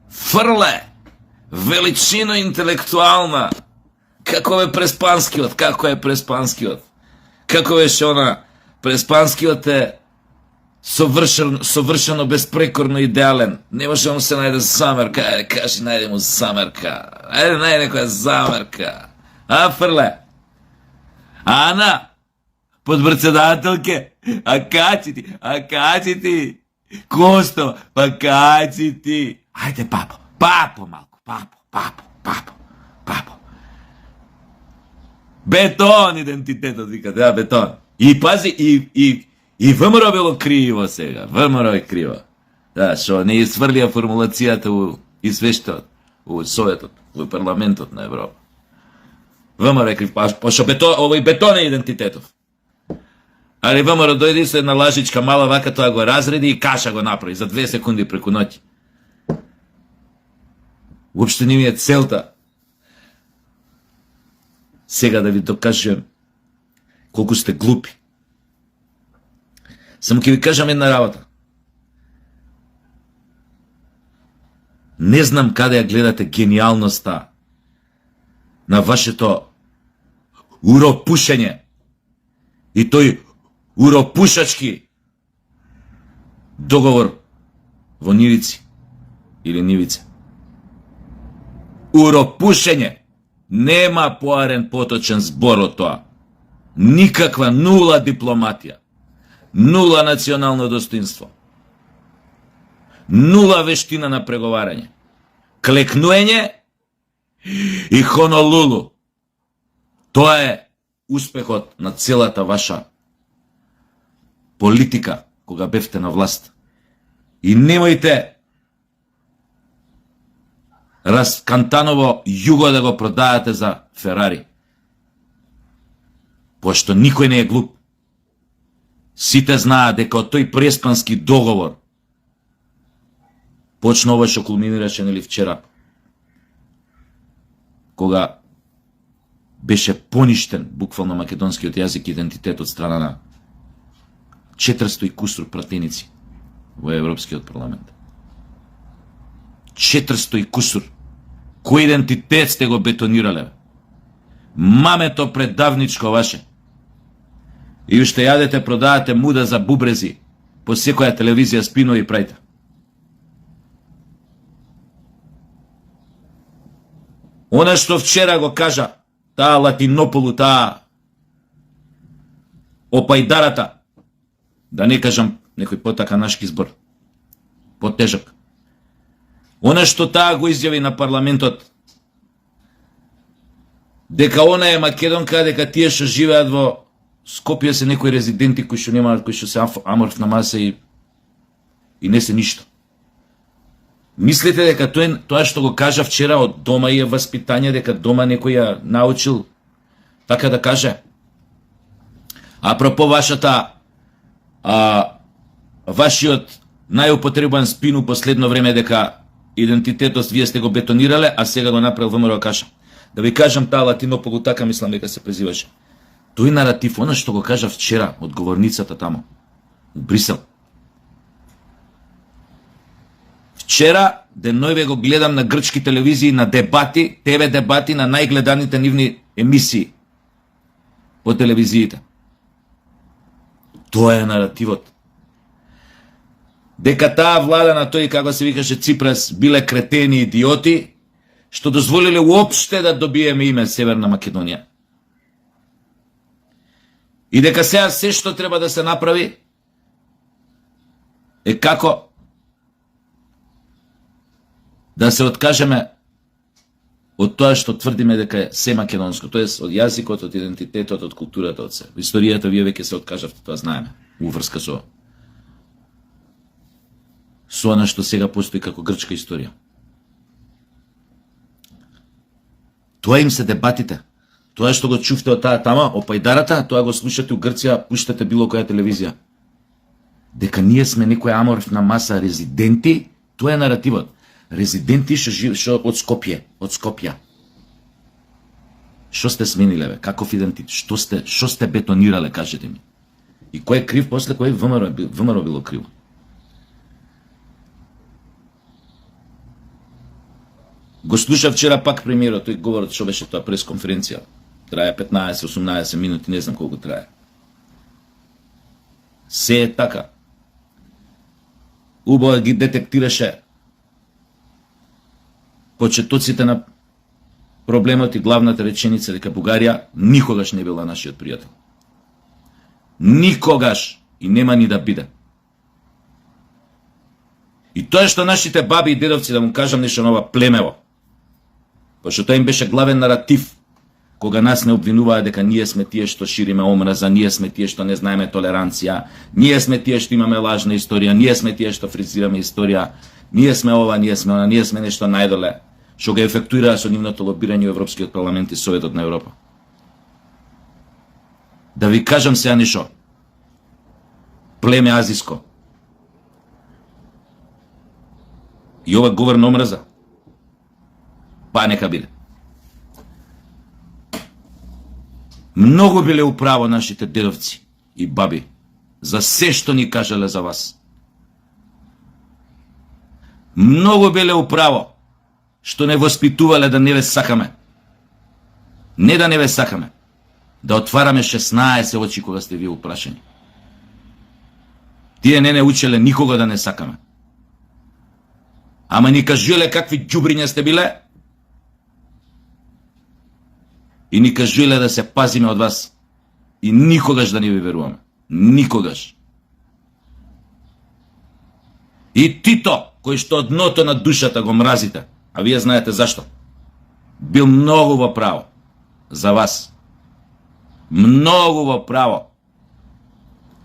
фрле, величина интелектуална. Како е Преспанскиот, како е Преспанскиот. Како беше она, Преспанскиот е совршено безпрекорно идеален. Не може му се најде замерка, ајде кажи, најде му замерка. Ајде најде некоја замерка. А, фрле? Ана, подпредседателке, а качи ти. Косто, па качи ти. Ајде, папо малку, папо. Бетон идентитетот, вика, да, бетон. И пази, и ВМРО било криво сега, ВМРО е криво. Да, шо не изфрлија формулацијата и свештот, у Советот, у парламентот на Европа. ВМРО е крив, пошо овој бетон е идентитетов. Али ВМРО дојде со една лажичка мала вака, тоа го разреди и каша го направи за 2 секунди преку ноќ. Уопште не ми е целта сега да ви докажем колку сте глупи. Само ќе ви кажам една работа. Не знам каде ја гледате гениалноста на вашето уропушење и тој уропушачки договор во нивици или нивице. Уропушење. Нема поарен поточен збор од тоа. Никаква, нула дипломатија. Нула национално достоинство. Нула вештина на преговарање. Клекнуење и Хонолулу. Тоа е успехот на целата ваша политика кога бевте на власт. И немојте раскантаново југо да го продавате за Ферари. Пошто никој не е глуп. Сите знаат дека од тој преспански договор почна ова што кулминираше нели вчера, кога беше поништен буквално македонскиот јазик и идентитет од страна на 400 и кусур пратеници во Европскиот парламент. 400 и кусур. Кој идентитет сте го бетонирале? Мамето предавничко ваше. И уште јадете, продавате муда за бубрези по секоја телевизија спинови правите. Она што вчера го кажа таа Латинополу, таа опајдарата, да не кажам некој потаканашки збор, потежок. Она што таа го изјави на парламентот, дека она е македонка, дека тие што живеат во Скопје се некои резиденти кои што немаат, кои што се аморф на маса и не се ништо. Мислите дека тоа што го кажа вчера од дома и е васпитање, дека дома некој ја научил така да каже? Апропо вашиот најупотребен спин у последно време дека идентитетот вие сте го бетонирале, а сега го направил ВМРО каша. Да ви кажам, таа Латинополу, така мислам дека се презиваше. Тој наратив, она што го кажа вчера од говорницата тамо, у Брисел. Вчера, денојве го гледам на грчки телевизии, на дебати, ТВ дебати, на најгледаните нивни емисии по телевизиите. Тоа е наративот. Дека таа влада на тој, како се викаше Ципрас, биле кретени идиоти, што дозволиле уопште да добиеме име Северна Македонија. И дека сега се што треба да се направи е како да се откажеме од тоа што тврдиме дека е се македонско, тоест од јазикот, од идентитетот, од културата, од се. Во историјата вие веќе се откажавте, тоа знаеме, уврска со она што сега постои како грчка историја. Тоа им се дебатите. Тоа што го чувте од таа тама, опајдарата, тоа го слушате у Грција, пуштате било која телевизија. Дека ние сме некоја аморфна маса резиденти, тоа е наративот. Резиденти што од Скопје. Што сте смениле, бе? Каков идентитет? Што сте бетонирале, кажете ми? И кој е крив после, кој ВМРО било криво? Го слушав вчера пак премиерот, тој говорот што беше тоа пресконференција. Трае 15-18 минути, не знам колку трае. Се е така. Убаво ги детектираше почетоците на проблемот и главната реченица дека Бугарија никогаш не била нашиот пријател. Никогаш и нема ни да биде. И тоа што нашите баби и дедовци, да му кажам нешто на ова племево, пошто тоа им беше главен наратив, кога нас не обвинуваа дека ние сме тие што шириме омраза, ние сме тие што не знаеме толеранција, ние сме тие што имаме лажна историја, ние сме тие што фризираме историја, ние сме ова, ние сме она, ние сме нешто најдоле, што го ефектуира со нивното лобирање во Европскиот парламент и Советот на Европа. Да ви кажам сега нешто. Племе азиско. И ова говор на омраза. Па нека биде. Многу биле управо нашите дедовци и баби за се што ни кажале за вас. Многу биле управо што не воспитувале да не ве сакаме. Не да не ве сакаме. Да отвараме 16 очи кога сте вие упрашани. Тие не учеле никога да не сакаме. Ама ни кажуле какви ѓубриња сте биле и ни кажуле да се пазиме од вас и никогаш да не ви веруваме. Никогаш. И Тито, кој што од дното на душата го мразите, а вие знаете зашто, бил многу во право за вас. Многу во право.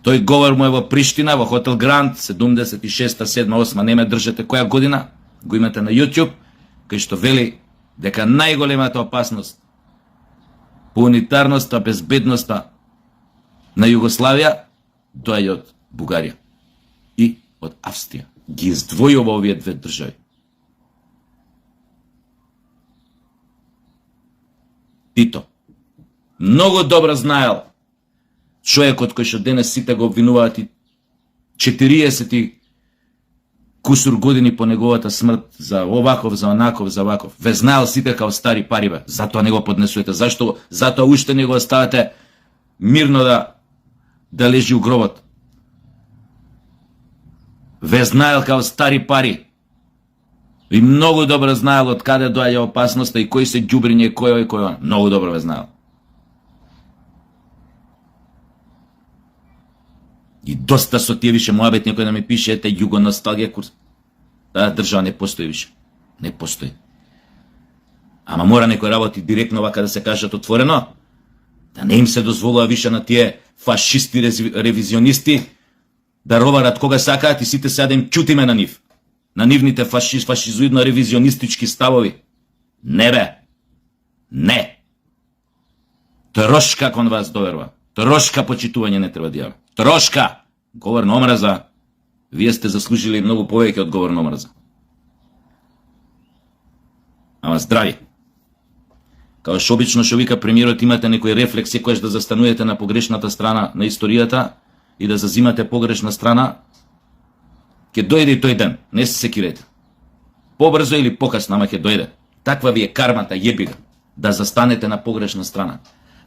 Тој говор му е во Приштина, во Хотел Гранд, 76-та, 7-та, 8-та, не ме држете која година, го имате на YouTube, кај што вели дека најголемата опасност по унитарноста, безбедноста на Југославија доаѓа од Бугарија и од Австрија. Ги издвојува овие две држави. Тито многу добро знаел човекот кој што денес сите го обвинуваат и 40 кусур години по неговата смрт за оваков, за онаков, за ваков. Ве знаел сите као стари пари, бе. Затоа не го поднесувате. Зашто? Затоа уште не го оставате мирно да лежи у гробот. Ве знаел као стари пари. И многу добро знаел од каде доаѓа опасноста и кои се ѓубриња и кој и кој он. Многу добро ве знаел. И доста со тие више муабет некој да ми пише, ете југоносталгија курс. Таа држава не постои више. Не постои. Ама мора некој работи директно вака да се кажат отворено, да не им се дозволува више на тие фашисти ревизионисти да роварат кога сакаат и сите сега да им ќутиме на нив. На нивните фашизоидно-ревизионистички ставови. Не бе. Не. Трошка кон вас доверува. Трошка почитување не треба да јава. Трошка! Говор на омраза. Вие сте заслужили многу повеќе од говор на омраза. Ама здрави. Као што обично што вика премиерот, имате некој рефлекс секојаш да застануете на погрешната страна на историјата и да зазимате погрешна страна, ќе дојде и тој ден. Не се секирете. Побрзо или покасно, ама ќе дојде. Таква ви е кармата, јеби ga. Да застанете на погрешна страна.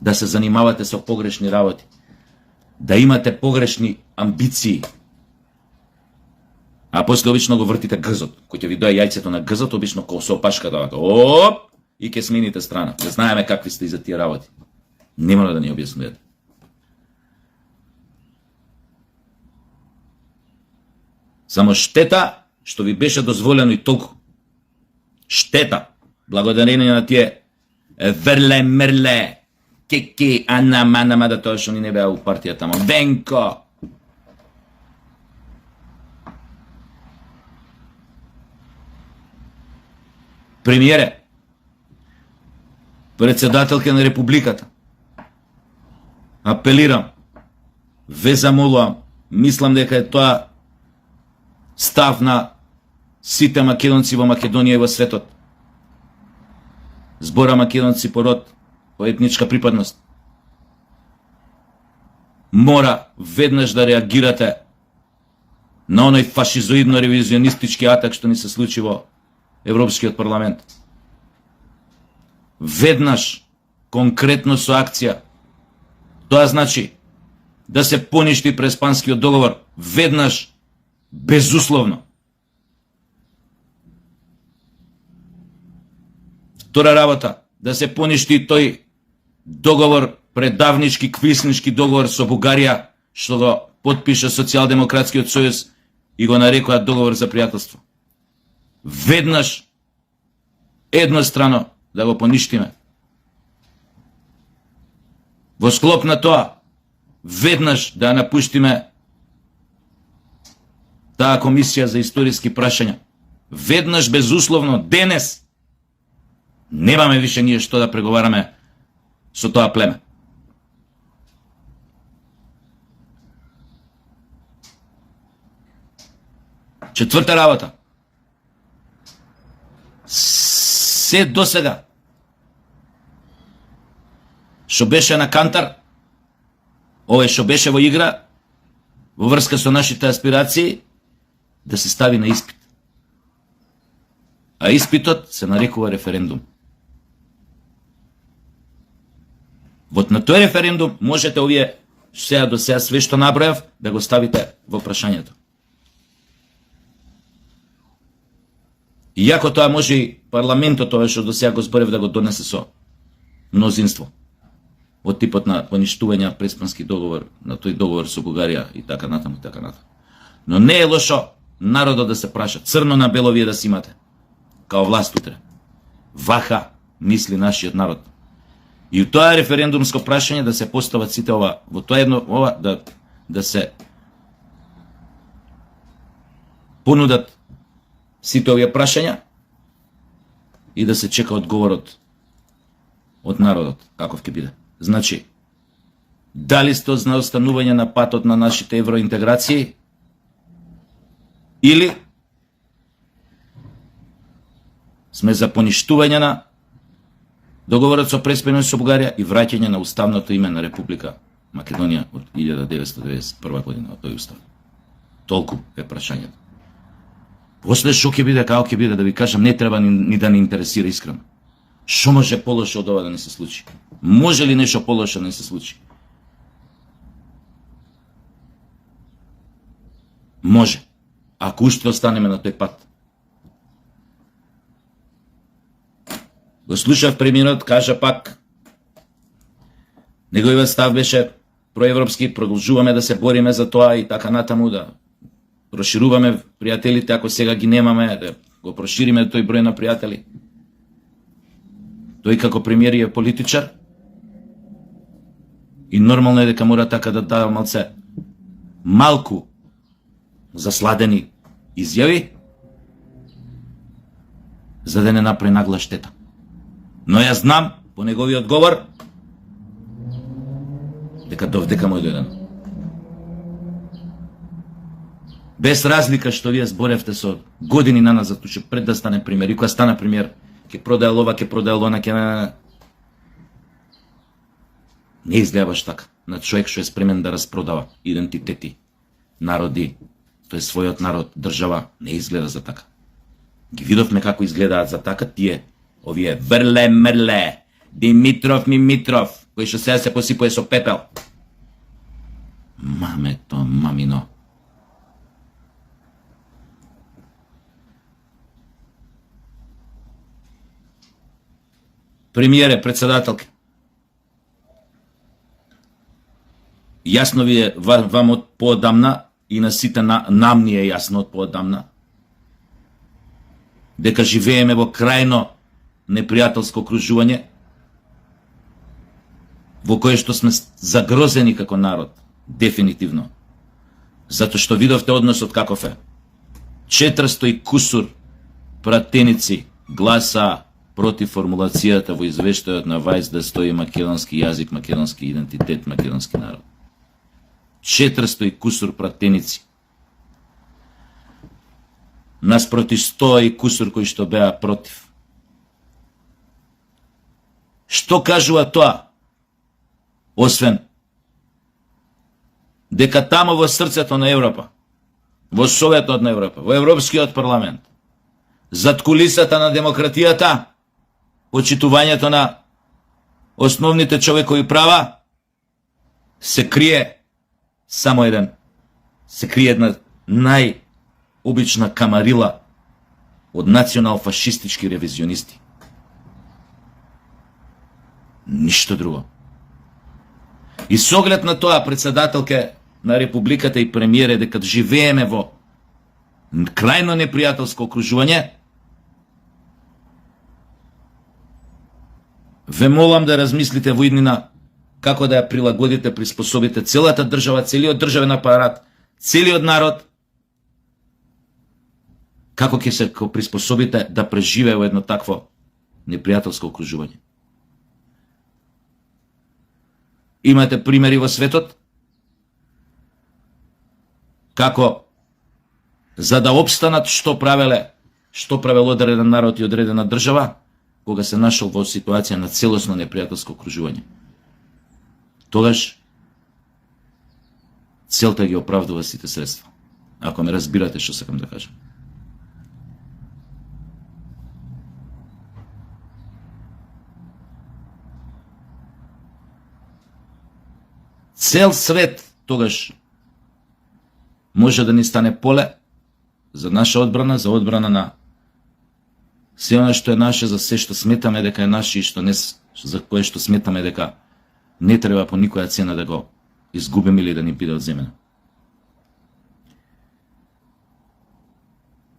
Да се занимавате со погрешни работи. Да имате погрешни амбиции. А после обично го вртите грзот. Кој ќе ви доја јајцето на грзот, обично као со опашката вака. Оп! И ќе смените страна. Да знаеме какви сте и за тие работи. Нема да ни објаснувате. Само штета што ви беше дозволено и толку. Штета. Благодарение на тие верле, мерле, кеки, ана, мана, да тоа што ни не беа у партијата, ама Венко. Премиере, председателка на Републиката, апелирам, ве замолувам, мислам дека е тоа став на сите македонци во Македонија и во светот. Збора македонци по род, по етничка припадност. Мора веднаш да реагирате на оној фашизоидно-ревизионистички атак што ни се случи во Европскиот парламент. веднаш, конкретно со акција. Тоа значи да се поништи Преспанскиот договор веднаш, безусловно. Втора работа, да се поништи тој договор, предавнички, квиснички договор со Бугарија, што го потпиша Социјалдемократскиот сојуз и го нарекоа договор за пријателство. Веднаш, еднострано да го поништиме. Во склоп на тоа, веднаш да напуштиме таа комисија за историски прашања. Веднаш, безусловно, денес немаме више ние што да преговараме со тоа племе. Четврта работа. Се до сега што беше на кантар, овој што беше во игра, во врска со нашите аспирации, да се стави на испит. А испитот се нарекува референдум. Вот на тој референдум можете овие сега до сега све што набројав да го ставите во прашањето. Иако тоа може и парламентот, тоа што до сега го зборев, да го донесе со мнозинство. Од типот на поништување Преспански договор, на тој договор со Бугарија и така натаму, и така натаму. Но не е лошо народот да се праша, црно на бело вие да си имате, као власт утре. Ваха мисли нашиот народ. И у тоа референдумско прашање да се постават сите ова, во тоа едно, ова, да се понудат сите овие прашања и да се чека одговорот од народот, каков ќе биде. Значи, дали сте за останување на патот на нашите евроинтеграции или сме за поништување на договорот со Преспанија со Бугарија и враќање на уставното име на Република Македонија од 1991 година, од тој устав. Толку е прашањето. После шо ќе биде, како ќе биде, да ви кажам, не треба ни да ни интересира искрено. Шо може полошо од ова да не се случи? Може ли нешто полошо да не се случи? Може. Ако уште останеме на тој пат. Го слушав премиерот, кажа пак, неговиот став беше проевропски, продолжуваме да се бориме за тоа и така натаму, да прошируваме пријателите, ако сега ги немаме, да го прошириме тој број на пријатели. Тој како премиер е политичар и нормално е дека мора така да дава малку засладени изјави, за да не направи нагла штета. Но јас знам, по неговиот говор, дека довдека му е дојдено. Без разлика што вие зборевте со години наназад, уште пред да стане премиер, и кога стана премиер, ќе продаел ова, ќе продаел она, ќе не изгледа баш така. На човек што е спремен да распродава идентитети, народи, тој својот народ, држава, не изгледа за така. Ги видовме како изгледаат за така тие, овие врле мрле, Димитров Мимитров, кој што сега се посипува со пепел. Мамето, мамино. Премиере, председателке, јасно ви е вам од поодамна и на сите нам ни е јасно од поодамна дека живееме во крајно непријателско окружување во кое што сме загрозени како народ, дефинитивно. Затоа што видовте односот каков е. 400 и кусур пратеници гласа против формулацијата во извештајот на ВАјС да стои македонски јазик, македонски идентитет, македонски народ. 400 и кусур пратеници. Наспроти 100 и кусур кои што беа против. Што кажува тоа? Освен дека тамо во срцето на Европа, во Советот на Европа, во Европскиот парламент, зад кулисата на демократијата, почитувањето на основните човекови права, се крие само се крие една најобична камарила од национал-фашистички ревизионисти. Ништо друго. И с оглед на тоа, председателке на Републиката и премиере, дека живееме во крајно непријателско окружување, ве молам да размислите во иднина како да ја прилагодите, приспособите целата држава, целиот државен апарат, целиот народ, како ќе се приспособите да преживее во едно такво непријателско окружување. Имате примери во светот како за да обстанат што правел одреден народ и одредена држава кога се нашол во ситуација на целосно непријателско окружување. Тогаш целта ги оправдува сите средства. Ако ме разбирате што сакам да кажам. Цел свет тогаш може да ни стане поле за наша одбрана, за одбрана на се оно што е наше, за се што сметаме дека е наше и што не, за кое што сметаме дека не треба по никоја цена да го изгубиме или да ни биде одземено.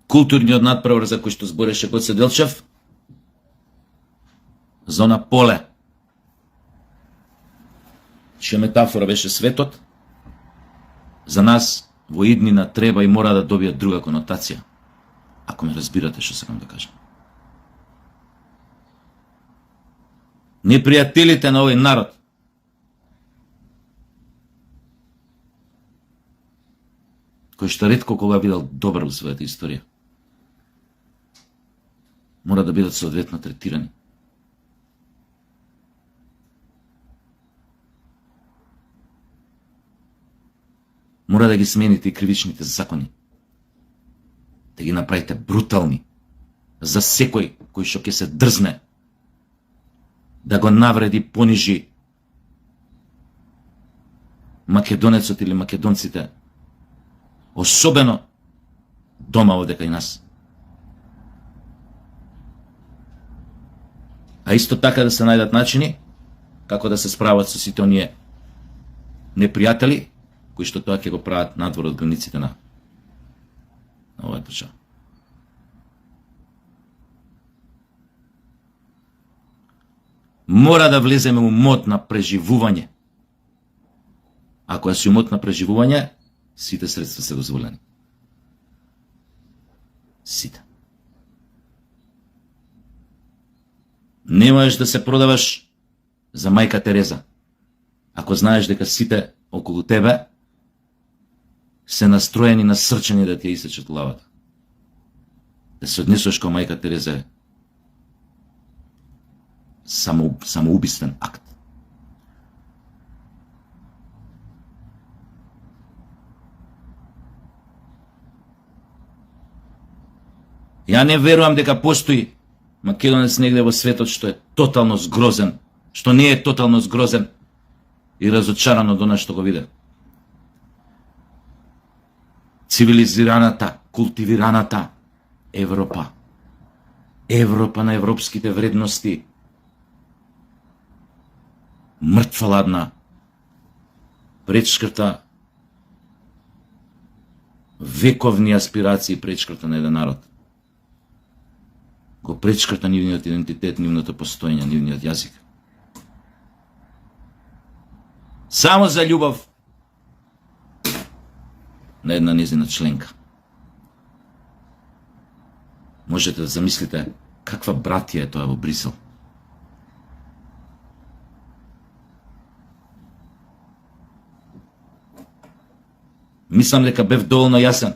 Културниот надпревар за кој што збореше Гоце Делчев, за она поле, чија метафора беше светот, за нас во иднина треба и мора да добијат друга конотација, ако ме разбирате што сакам да кажам. Непријателите на овој народ кој што ретко кога видел добар во својата историја, мора да бидат соодветно третирани. Мора да ги смените и кривичните закони, да ги направите брутални за секој кој што ќе се дрзне да го навреди, понижи македонецот или македонците, особено дома овде кај нас. А исто така да се најдат начини како да се справат со сите оние непријатели кои што тоа ќе го прават надвор од границите на оваа држава. Мора да влеземе у мод на преживување. Ако си у мод на преживување, сите средства се дозволени. Сите. Не можеш да се продаваш за мајка Тереза, ако знаеш дека сите околу тебе се настроени, насрчени да ти ја исечат лавата. Да се однесуваш као мајка Тереза е самоубиствен акт. Ја не верувам дека постои македонец негде во светот што е тотално згрозен, што не е тотално згрозен и разочаран од она што го виде. Цивилизираната, култивираната Европа. Европа на европските вредности. Мртва ладна. Пречкрта вековни аспирации, пречкрта на еден народ. Го пречкрта нивниот идентитет, нивното постоење, нивниот јазик. Само за љубов на една незина членка. Можете да замислите каква братија е тоа во Брисел. Мислам дека бев доволно јасен.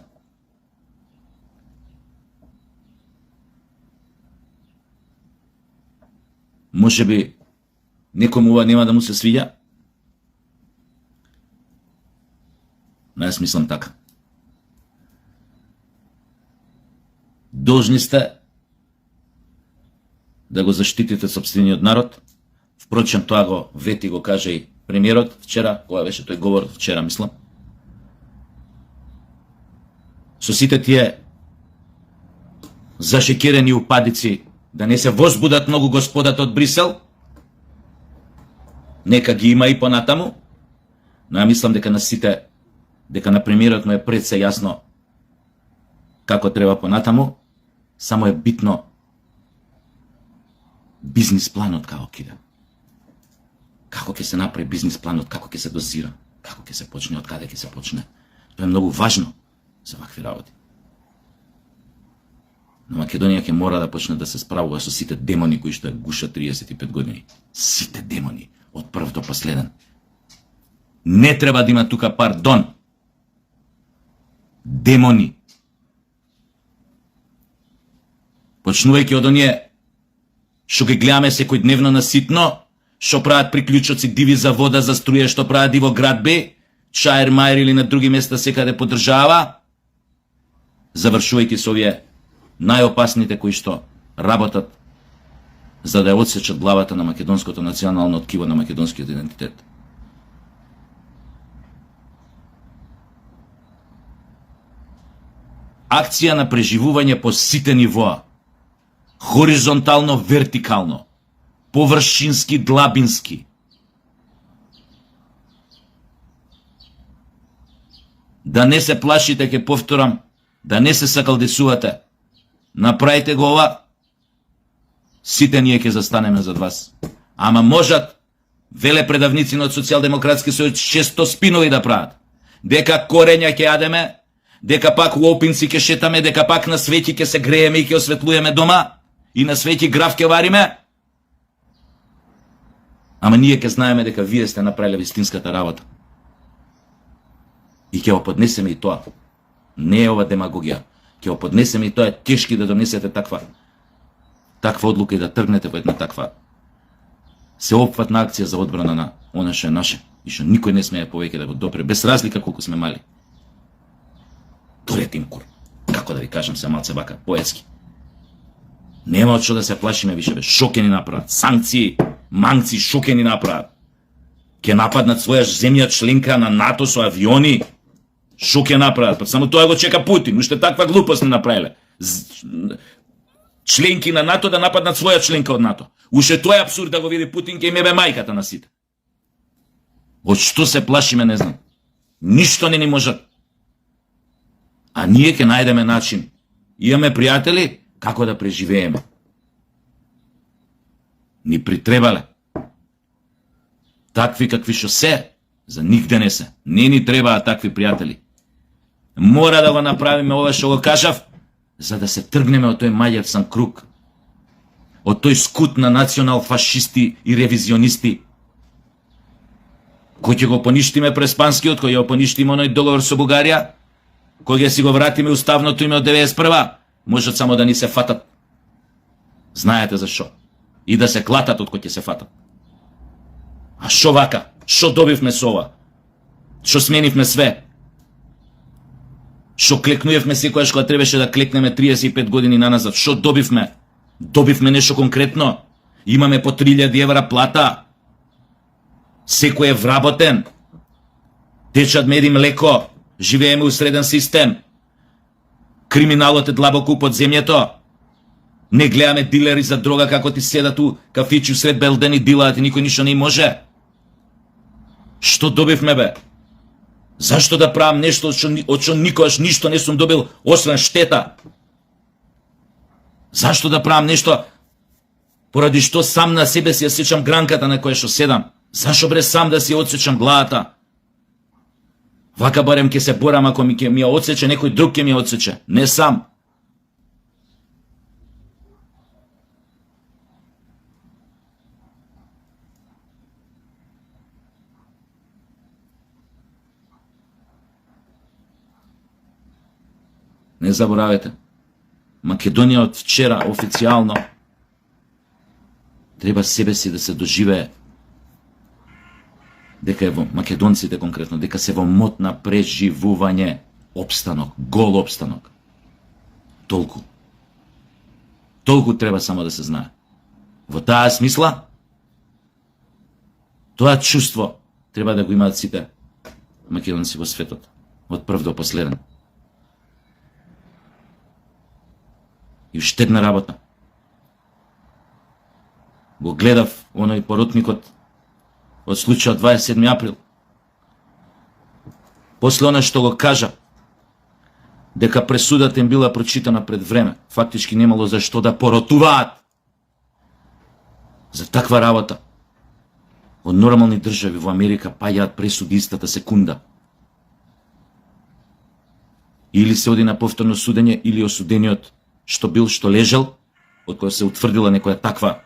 Може би некому ова нема да му се свиѓа, но јас мислам така. Должни сте да го заштитите сопствениот народ. Впрочем, тоа го вети, го каже и премиерот вчера, кога беше тој говор вчера, мислам. Со сите тие зашекерени упадици, да не се возбудат многу господата од Брисел, нека ги има и понатаму, но ја мислам дека на сите, дека на премиерот му е пред се јасно како треба понатаму, само е битно бизнис планот како кида. Како ќе се направи бизнис планот, како ќе се дозира, како ќе се почне, од каде ќе се почне. Тоа е многу важно за вакви работи. Но Македонија ќе мора да почне да се справува со сите демони кои што ја гушат 35 години. Сите демони, од прв до последен. Не треба да има тука пардон. Демони. Почнувајќи од оние што ги гледаме секојдневно на ситно, што прават приклучоци диви за вода, за струја, што прават и во град Б, Чаер, Мајер или на други места секаде подржава, завршувајќи со овие најопасните кои што работат за да ја отсечат главата на македонското национално ткиво, на македонскиот идентитет. Акција на преживување по сите нивоа. Хоризонтално, вертикално, површински, длабински. Да не се плашите, ќе повторам, да не се сакалдесувате. Направите го ова, сите ние ќе застанеме зад вас. Ама можат, веле предавници од Социјалдемократски сојуз, често спинови да прават. Дека корења ќе јадеме, дека пак лопинци ќе шетаме, дека пак на свети ќе се грееме и ќе осветлуеме дома, и на свети граф ќе вариме. Ама ние ќе знаеме дека вие сте направиле вистинската работа. И ќе го поднесеме и тоа. Не е ова демагогија. Ќе го поднесеме и тоа, е тешки да донесете таква одлука и да тргнете по една таква сеопфатна акција за одбрана на она што е наше и што никој не смее повеќе да го допре, без разлика колку сме мали. Дорете им кур. Како да ви кажам се малце вака, поетски. Нема од што да се плашиме више, бе. Шо ќе ни направат? Санкции, манци, шо ќе ни направат? Ќе нападнат своја земја членка на НАТО со авиони? Шо ќе направат? Па само тоа го чека Путин, уште таква глупост не направиле. Членки на НАТО да нападнат своја членка од НАТО. Уште тоа е абсурд да го види Путин, ќе им ебе мајката на сите. Од што се плашиме, не знам. Ништо не ни можат. А ние ќе најдеме начин. Имаме пријатели како да преживееме. Ни притребале. Такви какви што се, за нигде не се. Не ни требаат такви пријатели. Мора да го направиме ова што го кажав, за да се тргнеме од тој мајевсан круг. Од тој скут на национал-фашисти и ревизионисти, кој ќе го поништиме през Панскиот, кој ќе го поништиме оној договор со Бугарија, кој ќе си го вратиме уставното име од 91-а, можат само да ни се фатат. Знаете зашо. И да се клатат од кој ќе се фатат. А шо вака? Шо добивме со ова? Шо сменивме све? Шо клекнуевме секојаш кога требаше да клекнеме 35 години наназад? Шо добивме? Добивме нешто конкретно? Имаме по 3000 евра плата? Секој е вработен? Течат мед и млеко? Живееме у среден систем? Криминалот е длабоко под земјето? Не гледаме дилери за дрога како ти седат у кафичи сред Белден и дилаат и никој ништо не им може? Што добивме, бе? Зашто да правам нешто од што никогаш ништо не сум добил, освен штета? Зашто да правам нешто поради што сам на себе си ја сечам гранката на која што седам? Зашо бре сам да си отсечам главата? Вака барем ќе се борам, ако ми ја отсече, некој друг ќе ми ја отсече, не сам. Не заборавете, Македонија од вчера официјално треба себе си да се доживее дека е во македонците конкретно, дека се во мод на преживување, опстанок, гол опстанок. Толку. Толку треба само да се знае. Во таа смисла, тоа чувство треба да го имаат сите македонци во светот, од прв до последен. И уште една работа. Го гледав оној поротникот од случајот 27. април. После она што го кажа, дека пресудата им била прочитана пред време, фактички немало за што да поротуваат. За таква работа од нормални држави во Америка паѓаат пресуди истата секунда. Или се оди на повторно судење, или осудениот што бил, што лежал, од која се утврдила некоја такво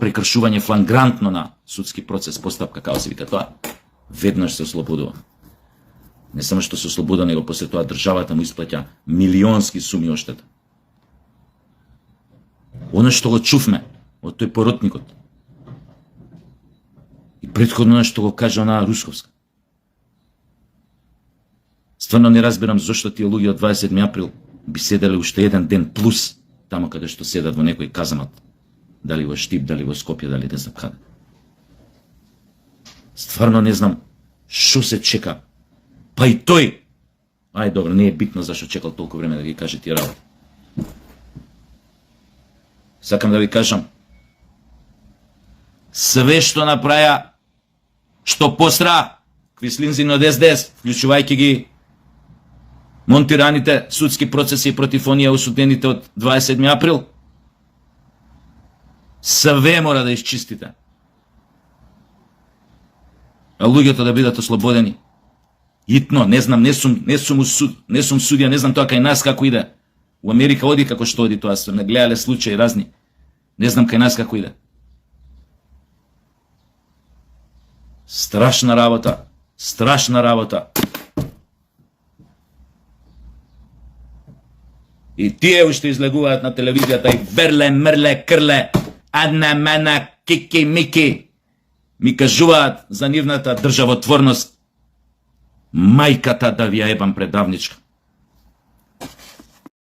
прекршување флангрантно на судски процес, постапка, како се вика тоа, веднаш се ослободува. Не само што се ослободува, него после тоа државата му исплаќа милионски суми оштета. Оно што го чувме од тој поротникот и претходно што го кажа онаа Русковска. Стварно не разбирам зошто тие луѓе од 27. април би седеле уште еден ден плюс тамо каде што седат во некој казамат. Дали во Штип, дали во Скопје, дали не знам каде. Стварно не знам што се чека. Па и тој, добро, не е битно зашто чекал толку време да ги каже тие работи. Сакам да ви кажам, све што направија, што посра Квислинзин од СДС, вклучувајќи ги монтираните судски процеси против оние осудените од 27. април, све мора да исчистите. А луѓето да бидат ослободени. Итно, не знам, не сум судија, не знам тоа кај нас како иде. У Америка оди како што оди тоа, не гледале случаи разни. Не знам кај нас како иде. Страшна работа, страшна работа. И тие уште излегуваат на телевизијата и берле, мерле, крле, адна, мана, кики, мики. Ми кажуваат за нивната државотворност. Мајката да ви ја ебам предавничка.